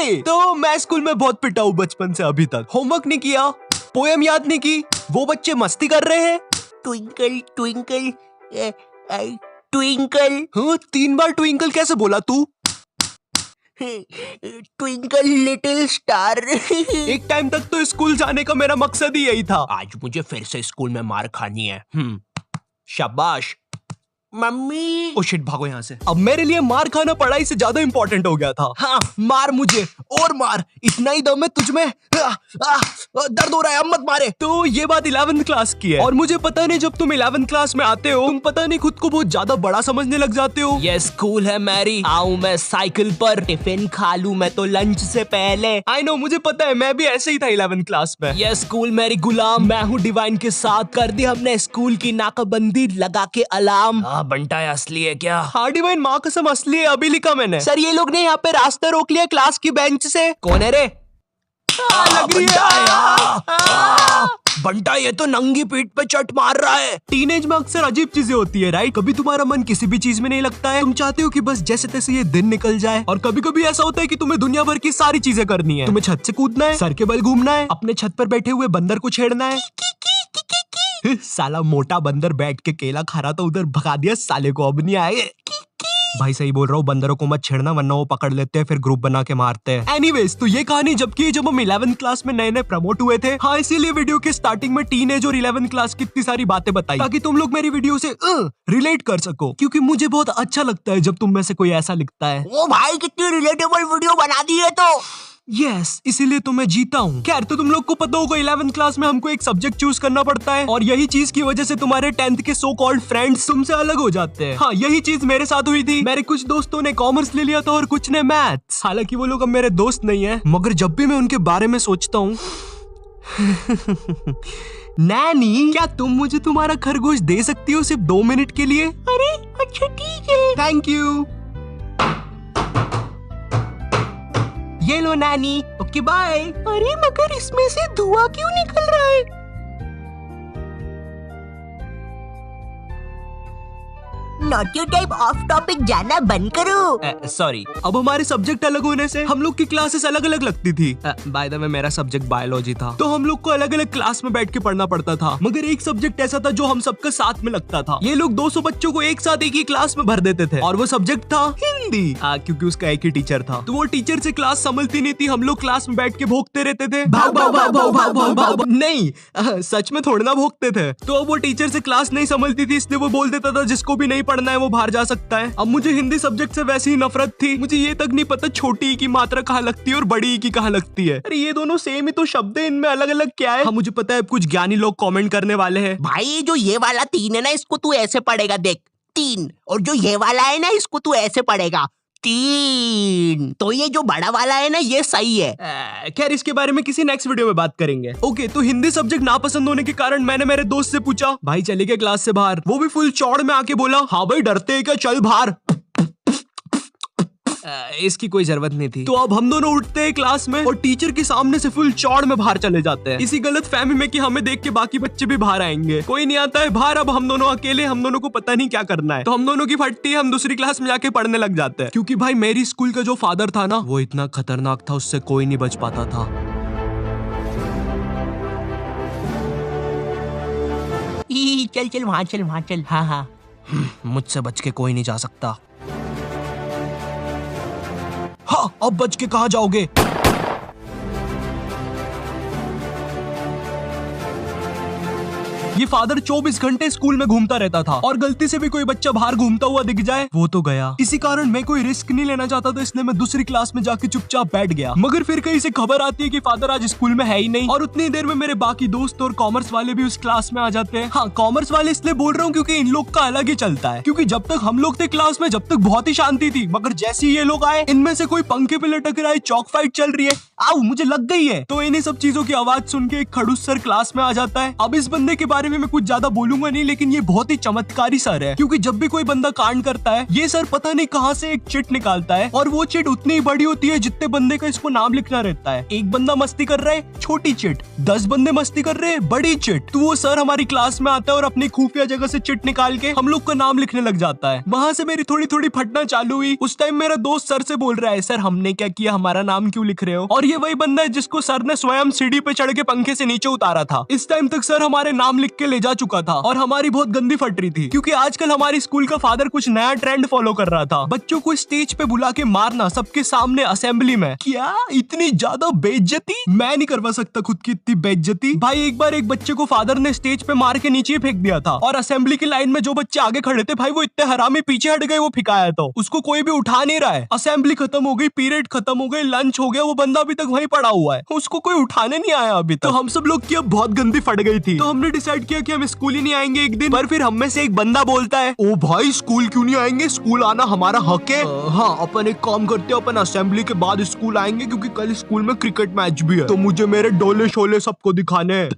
नहीं। तो मैं स्कूल में बहुत पिटा हूँ बचपन से अभी तक। होमवर्क नहीं किया, पोएम याद नहीं की, वो बच्चे मस्ती कर रहे हैं। Twinkle twinkle twinkle. हाँ, 3 बार ट्विंकल कैसे बोला तू? Twinkle little star. एक टाइम तक तो स्कूल जाने का मेरा मकसद ही यही था। आज मुझे फिर से स्कूल में मार खानी है। शाबाश। मम्मी। ओ शिट, भागो यहाँ से। अब मेरे लिए मार खाना पढ़ाई से ज्यादा इंपॉर्टेंट हो गया था। हाँ, मार मुझे और मार, इतना ही दम है तुझमें। दर्द हो रहा है, अब मत मारे। तो ये बात 11th क्लास की है और मुझे पता नहीं जब तुम 11th क्लास में आते हो तुम पता नहीं खुद को बहुत ज्यादा बड़ा समझने लग जाते हो। ये स्कूल है मैरी, आऊं मैं साइकिल पर, टिफिन खा लूं मैं तो लंच से पहले। आई नो, मुझे पता है, मैं भी ऐसे ही था 11th क्लास में। ये स्कूल मेरी गुलाम, मैं हूँ डिवाइन के साथ, कर दी हमने स्कूल की नाकाबंदी लगा के अलार्म। बंटा है असली है क्या? हाँ डिवाइन, माँ कसम असली है, अभी लिखा मैंने। सर ये लोग ने यहाँ पे रास्ता रोक लिया क्लास की बेंच से। कौन है रे? लग रही है। बंटा ये तो नंगी पीठ पे चट मार रहा है। टीनेज में अक्सर अजीब चीजें होती है, राइट? कभी तुम्हारा मन किसी भी चीज में नहीं लगता है, तुम चाहते हो कि बस जैसे तैसे ये दिन निकल जाए। और कभी कभी ऐसा होता है कि तुम्हें दुनिया भर की सारी चीजें करनी है। तुम्हें छत से कूदना है, सर के बल घूमना है, अपने छत पर बैठे हुए बंदर को छेड़ना है। साला मोटा बंदर बैठ के केला खा रहा था, उधर भगा दिया साले को, अब नहीं आए। भाई सही बोल रहा हूँ, बंदरों को मत छेड़ना वरना वो पकड़ लेते हैं, फिर ग्रुप बना के मारते हैं। एनीवेज, तो ये कहानी जब हम 11th क्लास में नए नए प्रमोट हुए थे। हाँ, इसीलिए वीडियो के स्टार्टिंग में टीनेज और 11th क्लास की इतनी सारी बातें बताई ताकि तुम लोग मेरी वीडियो से रिलेट कर सको, क्योंकि मुझे बहुत अच्छा लगता है जब तुम में से कोई ऐसा लिखता है। ओ भाई, कितनी रिलेटेबल वीडियो बना दी है तो। यस, इसीलिए तो मैं जीता हूँ। खैर, तो तुम लोग को पता होगा 11th क्लास में हमको एक सब्जेक्ट चूज करना पड़ता है और यही चीज की वजह से तुम्हारे 10th के सो कॉल्ड फ्रेंड्स तुमसे अलग हो जाते हैं। हाँ, यही चीज मेरे साथ हुई थी। मेरे कुछ दोस्तों ने कॉमर्स ले लिया था और कुछ ने मैथ्स। हालांकि वो लोग अब मेरे दोस्त नहीं है, मगर जब भी मैं उनके बारे में सोचता हूँ नैनी, क्या तुम मुझे तुम्हारा खरगोश दे सकती हो सिर्फ 2 मिनट के लिए? अरे अच्छा ठीक है। Thank you. ये लो नानी। Okay bye. अरे मगर इसमें से धुआं क्यों निकल रहा है? नॉटी टाइप ऑफ टॉपिक जाना बंद करो। सॉरी, अब हमारे सब्जेक्ट अलग होने से हम लोग की क्लासेस अलग अलग लगती थी। बाय द वे, मेरा सब्जेक्ट बायोलॉजी था, तो हम लोग को अलग अलग क्लास में बैठ के पढ़ना पड़ता था। मगर एक सब्जेक्ट ऐसा था जो हम सबका साथ में लगता था। ये लोग 200 बच्चों को एक साथ एक ही क्लास में भर देते थे और वो सब्जेक्ट था हिंदी। क्योंकि उसका एक ही टीचर था, तो वो टीचर से क्लास संभलती नहीं थी। हम लोग क्लास में बैठ के भोंकते रहते थे, भाग भाग भाग भाग भाग भाग भाग। नहीं, सच में थोड़ा ना भोंकते थे। तो अब वो टीचर से क्लास नहीं संभलती थी, इसलिए वो बोल देता था जिसको भी नहीं पढ़ना है वो बाहर जा सकता है। अब मुझे हिंदी सब्जेक्ट से वैसी ही नफरत थी, मुझे ये तक नहीं पता छोटी ई की मात्रा कहाँ लगती है और बड़ी ई की कहाँ लगती है। अरे ये दोनों सेम ही तो शब्द है, इनमें अलग अलग क्या है? हाँ मुझे पता है, कुछ ज्ञानी लोग कमेंट करने वाले हैं। भाई जो ये वाला 3 है ना, इसको तू ऐसे पढ़ेगा, देख 3। और जो ये वाला है ना, इसको तू ऐसे पढ़ेगा 3। तो ये जो बड़ा वाला है ना, ये सही है। खैर, इसके बारे में किसी नेक्स्ट वीडियो में बात करेंगे। ओके, तो हिंदी सब्जेक्ट नापसंद होने के कारण मैंने मेरे दोस्त से पूछा, भाई चले गए क्लास से बाहर? वो भी फुल चौड़ में आके बोला, हाँ भाई डरते हैं क्या, चल बाहर। इसकी कोई जरूरत नहीं थी। तो अब हम दोनों उठते हैं क्लास में और टीचर के सामने से फुल चौड़ में बाहर चले जाते हैं, इसी गलत फहमी में कि हमें देख के बाकी बच्चे भी बाहर आएंगे। कोई नहीं आता है बाहर, अब हम दोनों अकेले, हम दोनों को पता नहीं क्या करना है। तो हम दोनों की फटती है, हम दूसरी क्लास में जाके पढ़ने लग जाते हैं, क्योंकि भाई मेरी स्कूल का जो फादर था ना, वो इतना खतरनाक था, उससे कोई नहीं बच पाता था। चल चल वहाँ चल, वहाँ चल। हाँ हाँ, मुझसे बच के कोई नहीं जा सकता। हाँ, अब बच के कहाँ जाओगे? ये फादर 24 घंटे स्कूल में घूमता रहता था और गलती से भी कोई बच्चा बाहर घूमता हुआ दिख जाए वो तो गया। इसी कारण मैं कोई रिस्क नहीं लेना चाहता था, इसलिए मैं दूसरी क्लास में जाके चुपचाप बैठ गया। मगर फिर कहीं से खबर आती है कि फादर आज स्कूल में है ही नहीं और उतनी देर में मेरे बाकी दोस्त और कॉमर्स वाले भी उस क्लास में आ जाते हैं। हाँ, कॉमर्स वाले इसलिए बोल रहा हूँ क्योंकि इन लोग का अलग ही चलता है, क्योंकि जब तक हम लोग थे क्लास में, जब तक बहुत ही शांति थी, मगर जैसे ही ये लोग आए, इनमें से कोई पंखे पे लटक रहा है, चौक फाइट चल रही है, आओ मुझे लग गई है। तो इन्हीं सब चीजों की आवाज सुन के एक खड़ूस सर क्लास में आ जाता है। अब इस बंदे के बारे बारे में मैं कुछ ज्यादा बोलूंगा नहीं, लेकिन ये बहुत ही चमत्कारी सर है, क्योंकि जब भी कोई बंदा कांड करता है ये सर पता नहीं कहाँ से एक चिट निकालता है, और वो चिट उतनी ही बड़ी होती है जितने बंदे का इसको नाम लिखना रहता है। एक बंदा मस्ती कर रहा है, छोटी चिट, 10 बंदे मस्ती कर रहे हैं, बड़ी चिट। तो वो सर हमारी क्लास में आता है और अपनी खुफिया जगह से चिट निकाल के हम लोग का नाम लिखने लग जाता है। वहां से मेरी थोड़ी थोड़ी फटना चालू हुई। उस टाइम मेरा दोस्त सर से बोल रहा है, सर हमने क्या किया, हमारा नाम क्यों लिख रहे हो? और ये वही बंदा है जिसको सर ने स्वयं सीढ़ी पे चढ़ के पंखे से नीचे उतारा था। इस टाइम तक सर हमारे नाम लिख के ले जा चुका था और हमारी बहुत गंदी फट रही थी, क्योंकि आजकल हमारी स्कूल का फादर कुछ नया ट्रेंड फॉलो कर रहा था, बच्चों को स्टेज पे बुला के मारना सबके सामने असेंबली में। क्या इतनी ज्यादा बेइज्जती? मैं नहीं करवा सकता खुद की इतनी बेइज्जती। भाई एक बार एक बच्चे को फादर ने स्टेज पे मार के नीचे फेंक दिया था, और असेंबली की लाइन में जो बच्चे आगे खड़े थे भाई वो इतने हरामी पीछे हट गए, वो फिकाया तो उसको कोई भी उठा नहीं रहा है। असेंबली खत्म हो गई, पीरियड खत्म हो गई, लंच हो गया, वो बंदा अभी तक वहीं पड़ा हुआ है, उसको कोई उठाने नहीं आया अभी तक। तो हम सब लोग की अब बहुत गंदी फट गई थी, तो हमने डिसाइड किया कि हम स्कूल ही नहीं आएंगे एक दिन। पर फिर हम में से एक बंदा बोलता है, ओ भाई स्कूल क्यों नहीं आएंगे, स्कूल आना हमारा हक है। हाँ अपन एक काम करते हैं, अपन असेंबली के बाद स्कूल आएंगे, क्योंकि कल स्कूल में क्रिकेट मैच भी है, तो मुझे मेरे डोले शोले सबको दिखाने हैं।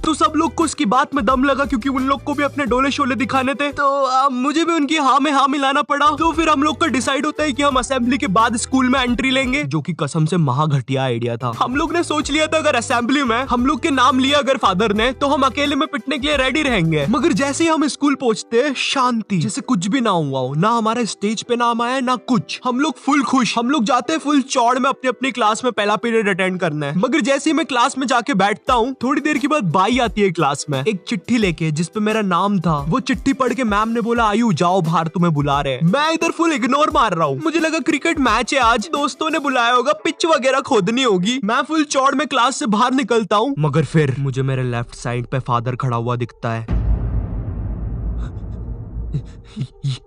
तो सब लोग को उसकी बात में दम लगा, क्योंकि उन लोग को भी अपने डोले शोले दिखाने थे, तो मुझे भी उनकी हाँ में हाँ मिलाना पड़ा। तो फिर हम लोग का डिसाइड होता है कि हम असेंबली के बाद स्कूल में एंट्री लेंगे, जो कि कसम से महा घटिया आइडिया था। हम लोग ने सोच लिया था अगर असेंबली में हम लोग के नाम लिया अगर फादर ने, तो हम अकेले में पिटने के लिए रेडी रहेंगे। मगर जैसे ही हम स्कूल पहुंचते, शांति, जैसे कुछ भी ना हुआ हो, ना हमारे स्टेज पे नाम आया ना कुछ। हम लोग फुल खुश, हम लोग जाते हैं फुल चौड़ में अपनी अपनी क्लास में पहला पीरियड अटेंड करना है। मगर जैसे ही मैं क्लास में जाके बैठता हूँ, थोड़ी देर के बाद बाई आती है क्लास में एक चिट्ठी लेके जिसपे मेरा नाम था। वो चिट्ठी पढ़ के मैम ने बोला, आयु जाओ बाहर, तुम्हें बुला रहे हैं। मैं इधर फुल इग्नोर मार रहा हूँ, मुझे लगा क्रिकेट मैच है आज, दोस्तों ने बुलाया होगा, पिच वगैरह खोदनी होगी। मैं फुल चौड़ में क्लास से बाहर निकलता हूँ, मगर फिर मुझे मेरे लेफ्ट साइड पे फादर खड़ा हुआ दिखता है।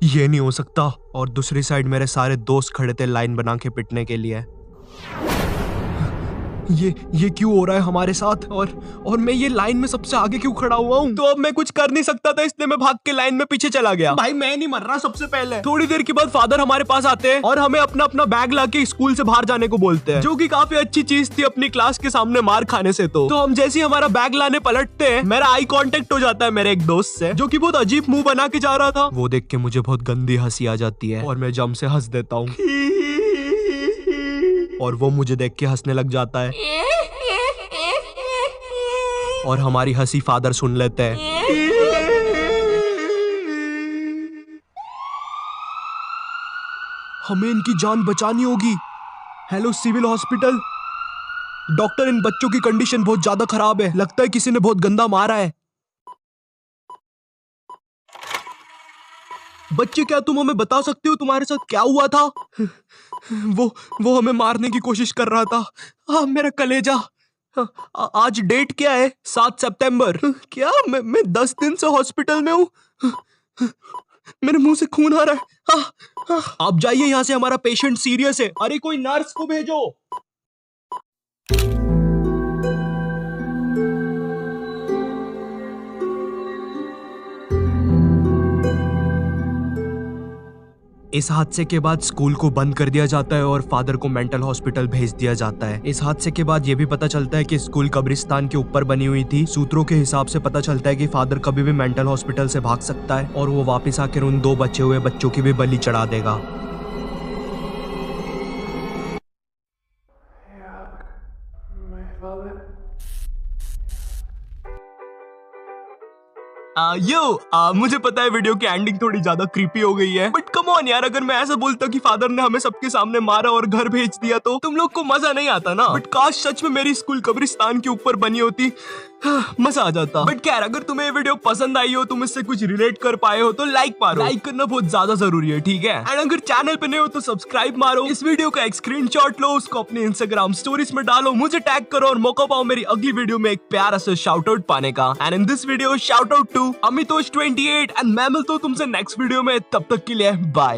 ये नहीं हो सकता। और दूसरी साइड मेरे सारे दोस्त खड़े थे लाइन बना के पिटने के लिए। ये क्यों हो रहा है हमारे साथ, और मैं ये लाइन में सबसे आगे क्यों खड़ा हुआ हूँ? तो अब मैं कुछ कर नहीं सकता था, इसलिए मैं भाग के लाइन में पीछे चला गया। भाई मैं नहीं मर रहा सबसे पहले। थोड़ी देर के बाद फादर हमारे पास आते हैं और हमें अपना अपना बैग लाके स्कूल से बाहर जाने को बोलते हैं, जो कि काफी अच्छी चीज थी अपनी क्लास के सामने मार खाने से। तो हम जैसे ही हमारा बैग लाने पलटते हैं, मेरा आई कांटेक्ट हो जाता है मेरे एक दोस्त से, जो कि बहुत अजीब मुंह बना के जा रहा था। वो देख के मुझे बहुत गंदी हंसी आ जाती है और मैं जम से हंस देता हूँ, और वो मुझे देख के हंसने लग जाता है, और हमारी हंसी फादर सुन लेते हैं। हमें इनकी जान बचानी होगी। हेलो सिविल हॉस्पिटल, डॉक्टर इन बच्चों की कंडीशन बहुत ज्यादा खराब है, लगता है किसी ने बहुत गंदा मारा है। बच्चे क्या तुम हमें बता सकते हो तुम्हारे साथ क्या हुआ था? वो हमें मारने की कोशिश कर रहा था। मेरा कलेजा। आज डेट क्या है? 7 सितंबर। क्या मैं 10 दिन से हॉस्पिटल में हूँ। मेरे मुंह से खून आ रहा है। आप जाइए यहाँ से, हमारा पेशेंट सीरियस है। अरे कोई नर्स को भेजो। इस हादसे के बाद स्कूल को बंद कर दिया जाता है और फादर को मेंटल हॉस्पिटल भेज दिया जाता है। इस हादसे के बाद ये भी पता चलता है कि स्कूल कब्रिस्तान के ऊपर बनी हुई थी। सूत्रों के हिसाब से पता चलता है कि फादर कभी भी मेंटल हॉस्पिटल से भाग सकता है और वो वापस आकर उन 2 बचे हुए बच्चों की भी बलि चढ़ा देगा। मुझे पता है वीडियो की एंडिंग थोड़ी ज्यादा क्रीपी हो गई है, बट कम ऑन यार, अगर मैं ऐसा बोलता कि फादर ने हमें सबके सामने मारा और घर भेज दिया तो तुम लोग को मजा नहीं आता ना। बट काश सच में मेरी स्कूल कब्रिस्तान के ऊपर बनी होती, मजा आ जाता। बट खैर, अगर तुम्हें ये वीडियो पसंद आई हो, तुम इससे कुछ रिलेट कर पाए हो, तो लाइक मारो। लाइक करना बहुत ज्यादा जरूरी है, ठीक है? एंड अगर चैनल पे नए हो तो सब्सक्राइब मारो। इस वीडियो का एक स्क्रीनशॉट लो, उसको अपने इंस्टाग्राम स्टोरीज में डालो, मुझे टैग करो और मौका पाओ मेरी अगली वीडियो में एक प्यारा सा शाउट आउट पाने का। And in this video shout out to Amitosh 28 and मैं मिलता हूं तुमसे नेक्स्ट वीडियो में। तब तक के लिए बाय।